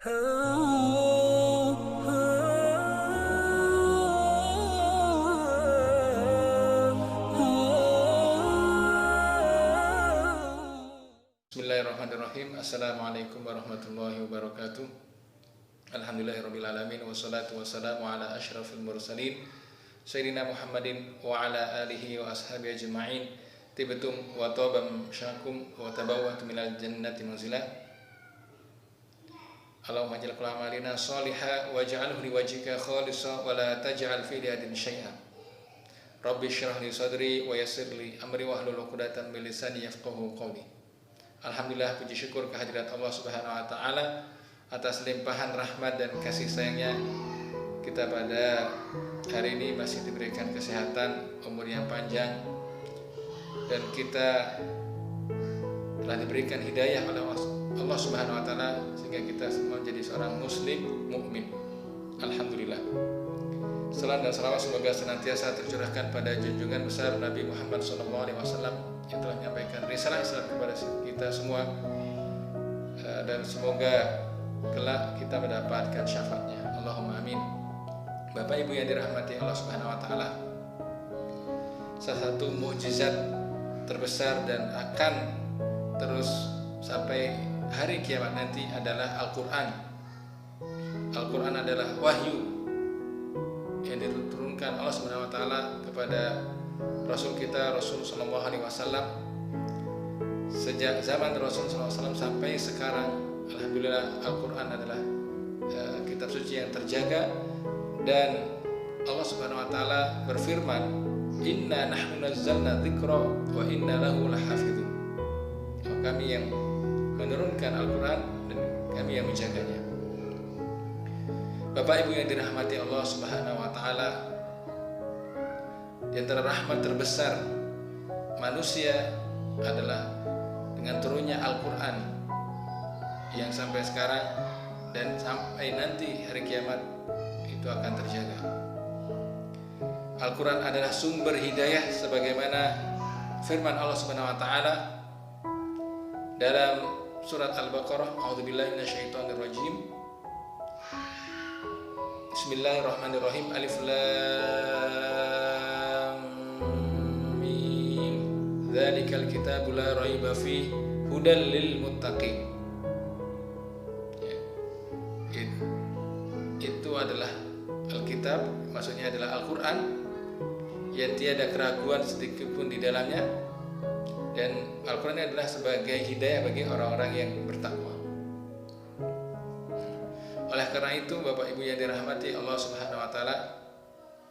Bismillahirrahmanirrahim. Assalamualaikum warahmatullahi wabarakatuh. Alhamdulillahirabbil alamin wassalatu wassalamu ala asyrafil mursalin sayyidina Muhammadin wa ala alihi wa ashabihi ajma'in. Tibtum wa taba mamsyakum wa tabawwatu minal jannati manzila. Allahumma ij'al kulla amalina shalihan waj'alhu liwajhika khalisan wa la taj'al fihi li'adin syai'an. Rabbi shrah li sadri wa yassir li amri wahlul 'uqdatam min lisani yafqahu qawli. Alhamdulillah, puji syukur kehadirat Allah Subhanahu wa taala atas limpahan rahmat dan kasih sayangnya kita pada hari ini masih diberikan kesehatan, umur yang panjang, dan kita telah diberikan hidayah oleh Allah Subhanahu wa taala sehingga kita semua menjadi seorang muslim mukmin. Alhamdulillah. Salam dan salawat semoga senantiasa tercurahkan pada junjungan besar Nabi Muhammad SAW yang telah menyampaikan risalah Islam kepada kita semua, dan semoga kelak kita mendapatkan syafaatnya. Allahumma amin. Bapak Ibu yang dirahmati Allah Subhanahu wa taala, salah satu mukjizat terbesar dan akan terus sampai hari kiamat nanti adalah Al-Quran. Al-Quran adalah wahyu yang diturunkan Allah Subhanahu wa taala kepada Rasul kita, Rasul sallallahu alaihi wasallam. Sejak zaman Rasul sallallahu alaihi wasallam sampai sekarang, alhamdulillah Al-Quran adalah kitab suci yang terjaga, dan Allah Subhanahu wa taala berfirman, "Inna nahnu nazzalna dzikra wa inna lahu lahafizun." Kami yang menurunkan Al-Quran dan kami yang menjaganya. Bapak Ibu yang dirahmati Allah Subhanahu wa taala, di antara rahmat terbesar manusia adalah dengan turunnya Al-Quran yang sampai sekarang dan sampai nanti hari kiamat itu akan terjaga. Al-Quran adalah sumber hidayah sebagaimana firman Allah Subhanahu wa taala dalam surat Al-Baqarah, A'udzubillahi minasyaitonirrajim. Bismillahirrahmanirrahim. Alif lam mim. Dzalikal kitabu la raiba fihi hudal lil muttaqin. Itu adalah Alkitab, maksudnya adalah Al-Quran yang tiada keraguan sedikit pun di dalamnya, dan Al-Quran adalah sebagai hidayah bagi orang-orang yang bertakwa. Oleh karena itu, Bapak Ibu yang dirahmati Allah Subhanahu wa taala,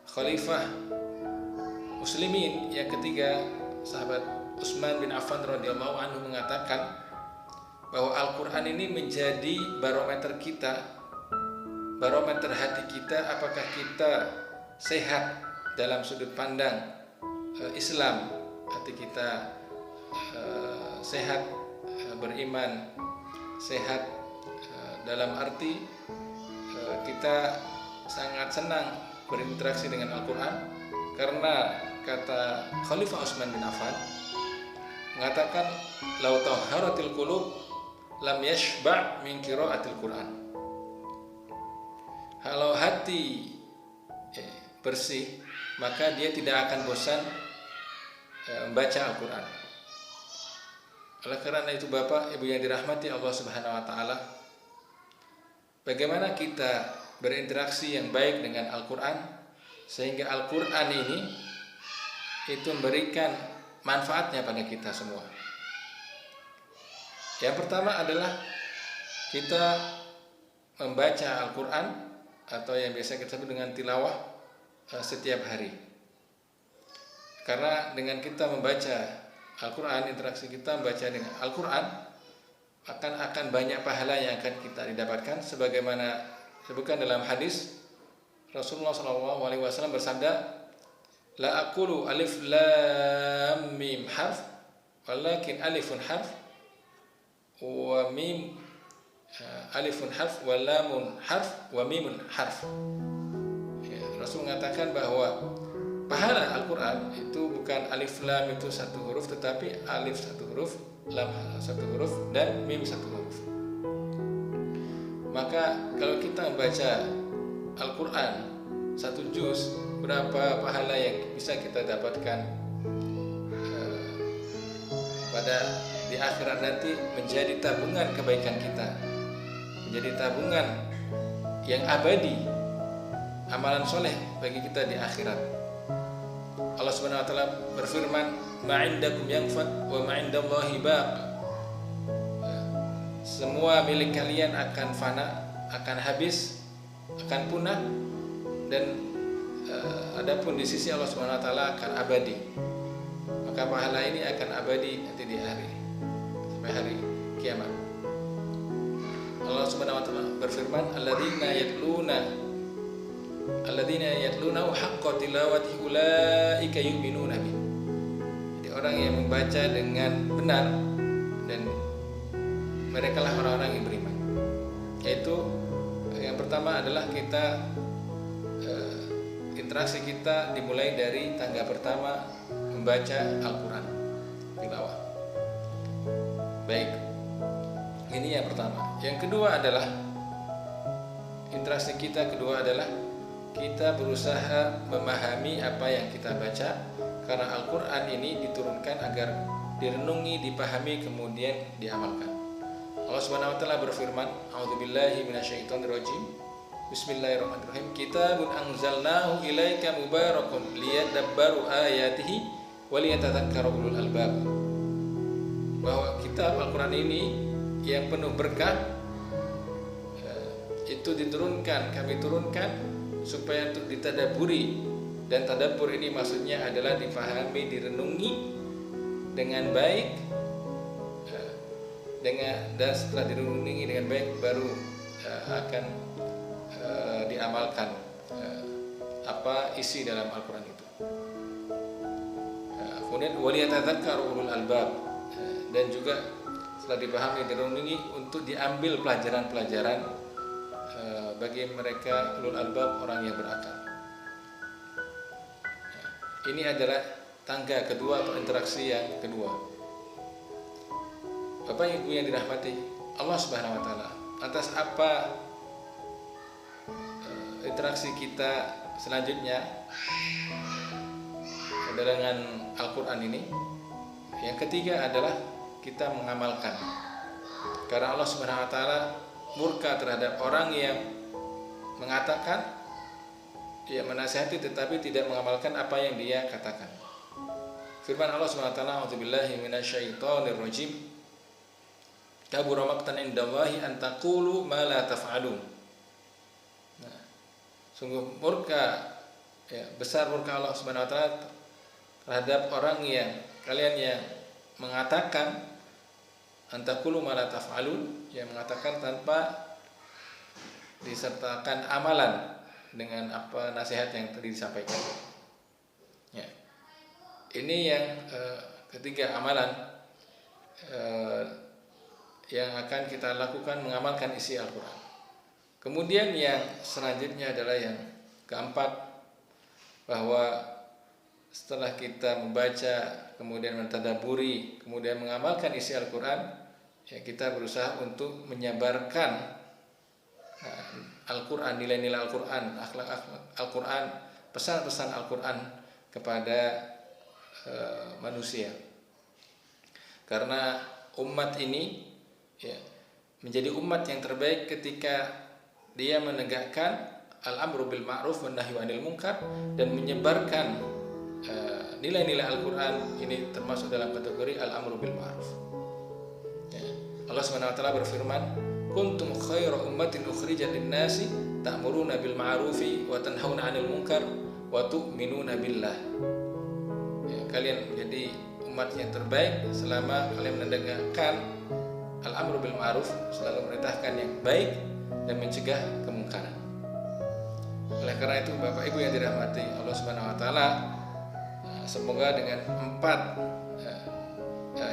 Khalifah Muslimin yang ketiga, sahabat Utsman bin Affan radhiyallahu anhu, mengatakan bahwa Al-Quran ini menjadi barometer kita, barometer hati kita, apakah kita sehat dalam sudut pandang Islam, hati kita sehat beriman, sehat dalam arti kita sangat senang berinteraksi dengan Al-Quran, karena kata Khalifah Utsman bin Affan mengatakan, "Lau taharatil qulub lam yashba' min qira'atil Quran." Kalau hati bersih, maka dia tidak akan bosan membaca Al-Quran. Oleh karena itu, Bapak Ibu yang dirahmati Allah Subhanahu wa taala, bagaimana kita berinteraksi yang baik dengan Al-Quran sehingga Al-Quran ini itu memberikan manfaatnya pada kita semua. Yang pertama adalah kita membaca Al-Quran, atau yang biasa kita sebut dengan tilawah, setiap hari. Karena dengan kita membaca Al-Quran, interaksi kita membaca dengan Al-Quran, akan banyak pahala yang akan kita didapatkan, sebagaimana disebutkan dalam hadis Rasulullah SAW bersabda, "La aqulu alif lam mim harf, walakin alifun harf, wa mim alifun harf, wa lamun harf, wa mimun harf." Rasul mengatakan bahwa pahala Al-Quran itu bukan alif lam itu satu huruf, tetapi alif satu huruf, lam satu huruf, dan mim satu huruf. Maka kalau kita membaca Al-Quran 1 juz, berapa pahala yang bisa kita dapatkan pada di akhirat nanti, menjadi tabungan kebaikan kita, menjadi tabungan yang abadi, amalan soleh bagi kita di akhirat. Allah Subhanahu wa taala berfirman, "Ma'indakum yanfad wa ma'indallahi baq." Semua milik kalian akan fana, akan habis, akan punah, dan adapun di sisi Allah Subhanahu wa taala akan abadi. Maka pahala ini akan abadi nanti di sampai hari kiamat. Allah Subhanahu wa taala berfirman, alladzina yatluna haqqa tilawati ulaika yu'minuna bih. Jadi orang yang membaca dengan benar, dan mereka lah orang-orang yang beriman. Yaitu yang pertama adalah kita interaksi kita dimulai dari tangga pertama membaca Al-Quran tilawah. Baik, ini yang pertama. Yang kedua adalah interaksi kita kedua adalah kita berusaha memahami apa yang kita baca, karena Al-Quran ini diturunkan agar direnungi, dipahami, kemudian diamalkan. Allah Subhanahu wa taala berfirman, "A'udzubillahi minasyaitonirrajim. Bismillahirrahmanirrahim. Kitabun anzalnahu ilaika mubarakun liyadabbaru ayatihi wa liyatadzakkara ulul albab." Bahwa kitab Al-Quran ini yang penuh berkah itu diturunkan, kami turunkan supaya untuk ditadaburi, dan tadabbur ini maksudnya adalah dipahami, direnungi dengan baik, dan setelah direnungi dengan baik baru akan diamalkan apa isi dalam Al-Quran itu. Kemudian waliyatadzakkaru ulul albab, dan juga setelah dipahami, direnungi untuk diambil pelajaran-pelajaran bagi mereka ulul albab, orang yang berakal. Ini adalah tangga kedua atau interaksi yang kedua. Bapak Ibu yang dirahmati Allah Subhanahu wa taala, atas apa interaksi kita selanjutnya dengan Al-Quran ini? Yang ketiga adalah kita mengamalkan. Karena Allah Subhanahu wa taala murka terhadap orang yang mengatakan, dia menasihati tetapi tidak mengamalkan apa yang dia katakan. Firman Allah Subhanahu wa taala, "A'udzubillahi minasyaitonirrajim. Kabura maqtan indallahi an taqulu ma la taf'alun." Nah, sungguh murka, besar murka Allah Subhanahu wa taala terhadap orang yang kalian yang mengatakan antaqulu ma la taf'alun, yang mengatakan tanpa disertakan amalan dengan apa nasihat yang tadi disampaikan. Ya. Ini yang ketiga, amalan yang akan kita lakukan mengamalkan isi Al-Quran. Kemudian yang selanjutnya adalah yang keempat, bahwa setelah kita membaca, kemudian mentadaburi, kemudian mengamalkan isi Al-Quran, ya kita berusaha untuk menyebarkan Al-Quran, nilai-nilai Al-Quran, akhlak-akhlak Al-Quran, pesan-pesan Al-Quran kepada manusia. Karena umat ini menjadi umat yang terbaik ketika dia menegakkan al-amru bil ma'ruf wan nahyu 'anil munkar, dan menyebarkan nilai-nilai Al-Quran ini termasuk dalam kategori al-amru bil ma'ruf. Allah Subhanahu wa taala berfirman, "Kuntum khairu ummatin ukhrijat lin-nasi ta'muruna bil ma'rufi wa tanhauna 'anil munkar wa tu'minuna billah." Kalian menjadi umat yang terbaik selama kalian menegakkan al-amru bil ma'ruf, selalu memerintahkan yang baik dan mencegah kemungkaran. Oleh karena itu, Bapak Ibu yang dirahmati Allah Subhanahu wa taala, semoga dengan 4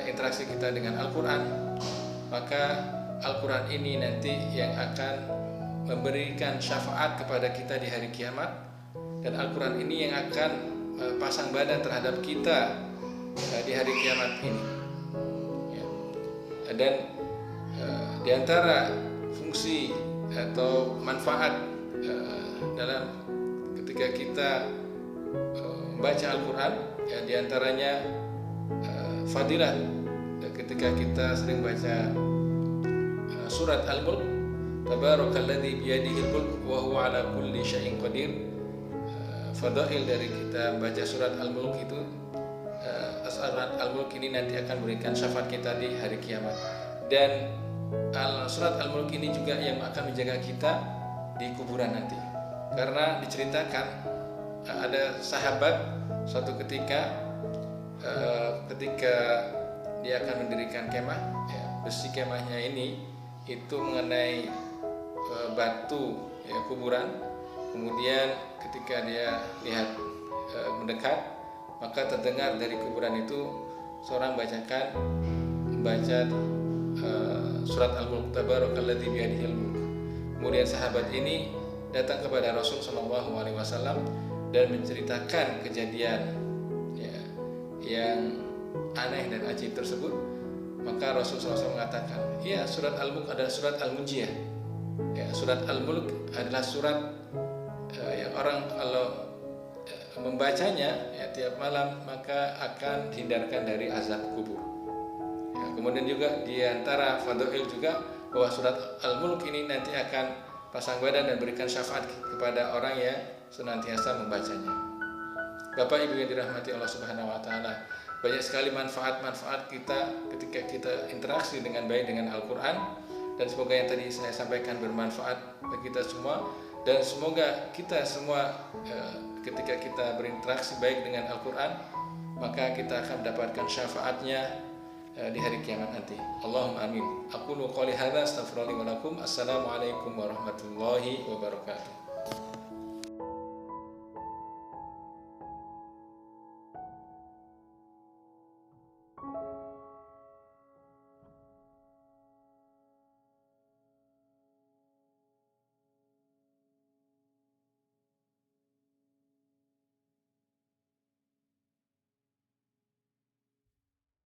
interaksi kita dengan Al-Quran, maka Al-Quran ini nanti yang akan memberikan syafaat kepada kita di hari kiamat, dan Al-Quran ini yang akan pasang badan terhadap kita di hari kiamat ini. Dan di antara fungsi atau manfaat dalam ketika kita membaca Al-Quran, ya, diantaranya fadilah ketika kita sering baca surat Al-Mulk, tabarakalladzi biyadihil mulk wa huwa ala kulli syai'in qadir. Fadail dari kita baca surat Al-Mulk itu, surat Al-Mulk ini nanti akan memberikan syafaat kita di hari kiamat. Dan surat Al-Mulk ini juga yang akan menjaga kita di kuburan nanti. Karena diceritakan ada sahabat suatu ketika dia akan mendirikan kemah, ya, besi kemahnya ini itu mengenai batu, ya, kuburan. Kemudian ketika dia lihat mendekat, maka terdengar dari kuburan itu seorang membaca surat Al-Mulk, tabarakalladzi biyadihil mulk. Kemudian sahabat ini datang kepada Rasul SAW dan menceritakan kejadian, ya, yang aneh dan ajib tersebut. Maka Rasul SAW mengatakan, ya, surat Al-Mulk adalah surat Al-Munjiyah. Ya, surat Al-Mulk adalah surat yang orang kalau membacanya, ya, tiap malam maka akan dihindarkan dari azab kubur. Ya, kemudian juga diantara fadail juga bahwa surat Al-Mulk ini nanti akan pasang badan dan berikan syafaat kepada orang yang senantiasa membacanya. Bapak Ibu yang dirahmati Allah Subhanahu wa taala, banyak sekali manfaat-manfaat kita ketika kita interaksi dengan baik dengan Al-Qur'an, dan semoga yang tadi saya sampaikan bermanfaat bagi kita semua, dan semoga kita semua ketika kita berinteraksi baik dengan Al-Qur'an, maka kita akan mendapatkan syafaatnya di hari kiamat nanti. Allahumma amin. Aqulu qouli hadza astaghfirullahi wa lakum. Assalamualaikum warahmatullahi wabarakatuh.